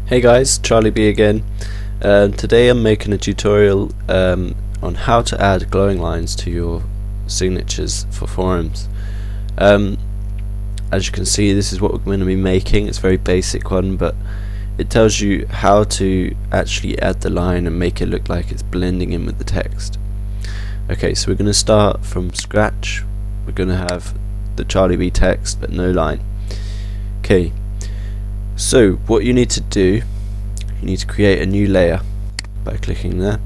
Hey guys, Charlie B again. Today I'm making a tutorial on how to add glowing lines to your signatures for forums. As you can see, this is what we're going to be making. It's a very basic one, but it tells you how to actually add the line and make it look like it's blending in with the text. Okay, so we're going to start from scratch. We're going to have the Charlie B text but no line. Okay, so what you need to do, you need to create a new layer by clicking there,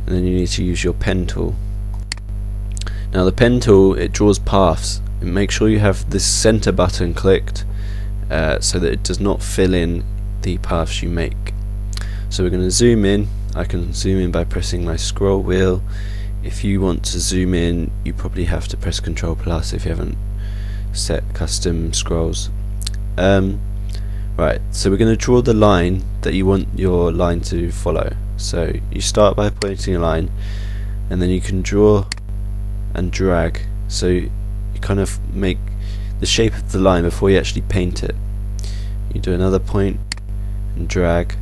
and then you need to use your pen tool. Now the pen tool, it draws paths, and make sure you have this center button clicked so that it does not fill in the paths you make. So we're going to zoom in. I can zoom in by pressing my scroll wheel. If you want to zoom in, you probably have to press Ctrl plus if you haven't set custom scrolls. Right, so we're going to draw the line that you want your line to follow. So you start by pointing a line, and then you can draw and drag, so you kind of make the shape of the line before you actually paint it. You do another point and drag,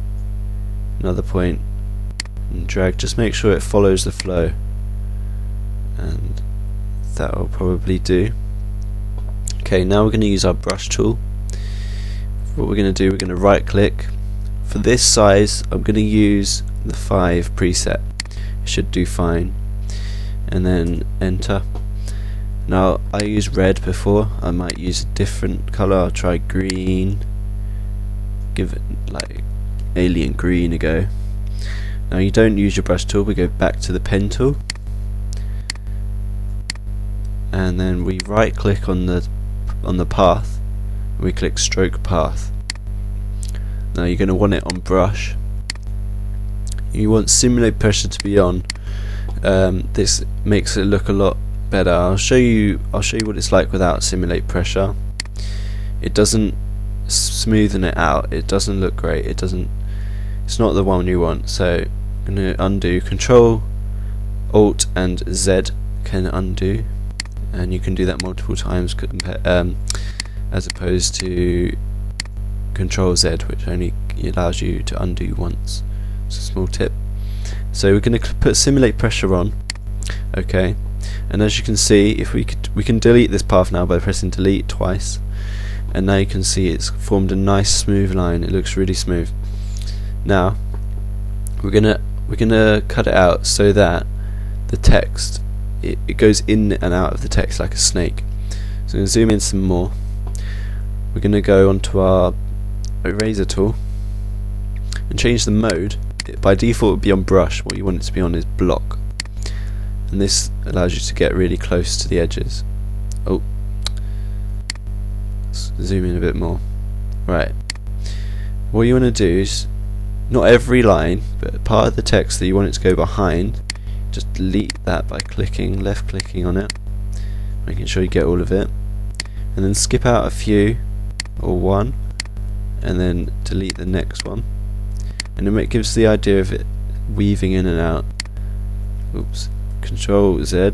another point and drag. Just make sure it follows the flow, and that will probably do. Okay, now we're going to use our brush tool. What we're going to do, we're going to right click. For this size I'm going to use the 5 preset. It should do fine, and then enter. Now I used red before, I might use a different colour. I'll try green, give it like alien green a go. Now you don't use your brush tool, we go back to the pen tool, and then we right click on the path. We click stroke path. Now you're going to want it on brush. You want simulate pressure to be on. This makes it look a lot better. I'll show you what it's like without simulate pressure. It doesn't smoothen it out. It doesn't look great. It's not the one you want. So I'm going to undo. Control Alt and Z can undo, and you can do that multiple times as opposed to Control Z, which only allows you to undo once. It's a small tip. So we're going to put simulate pressure on. Okay, and as you can see, if we can delete this path now by pressing delete twice, and now you can see it's formed a nice smooth line. It looks really smooth. Now we're gonna cut it out so that the text it goes in and out of the text like a snake. So I'm going to zoom in some more. We're going to go onto our eraser tool and change the mode. By default it would be on brush. What you want it to be on is block, and this allows you to get really close to the edges. Oh, let's zoom in a bit more. Right, what you want to do is, not every line, but part of the text that you want it to go behind, just delete that by left clicking on it, making sure you get all of it, and then skip out a few or one, and then delete the next one, and then it gives the idea of it weaving in and out. Oops. Control Z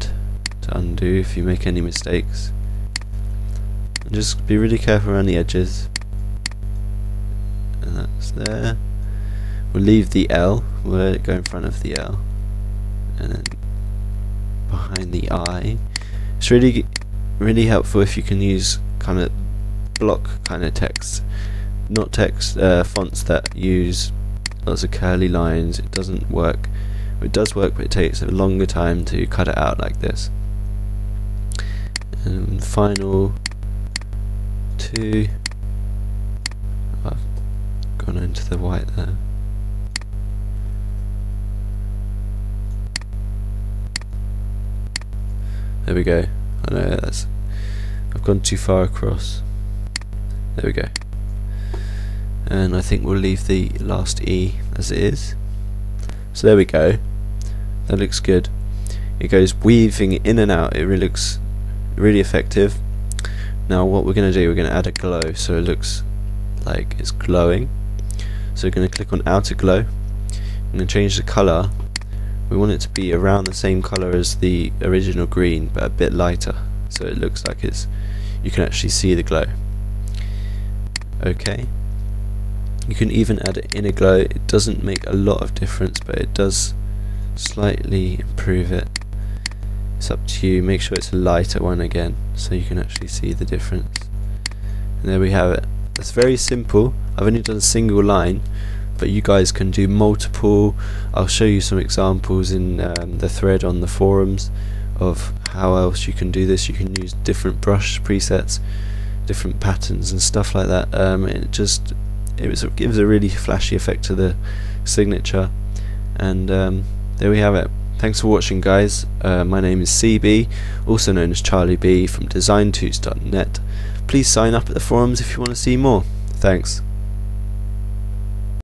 to undo if you make any mistakes, and just be really careful around the edges. And that's there. We'll leave the L, we'll let it go in front of the L, and then behind the I. It's really helpful if you can use kind of block kind of text, not text fonts that use lots of curly lines. It doesn't work. It does work, but it takes a longer time to cut it out like this. And final 2. I've gone into the white there. There we go. I know I've gone too far across. There we go. And I think we'll leave the last E as it is. So there we go. That looks good. It goes weaving in and out. It really looks really effective. Now what we're going to do, we're going to add a glow so it looks like it's glowing. So we're going to click on outer glow. I'm going to change the colour. We want it to be around the same colour as the original green, but a bit lighter, so it looks like you can actually see the glow. Okay, You can even add an inner glow. It doesn't make a lot of difference, but it does slightly improve it. It's up to you. Make sure it's a lighter one again, so you can actually see the difference. And there we have it. It's very simple. I've only done a single line, but you guys can do multiple. I'll show you some examples in the thread on the forums of how else you can do this. You can use different brush presets, different patterns and stuff like that. It gives a really flashy effect to the signature. And there we have it. Thanks for watching, guys. My name is CB, also known as Charlie B from DesignTuts.net. Please sign up at the forums if you want to see more. Thanks.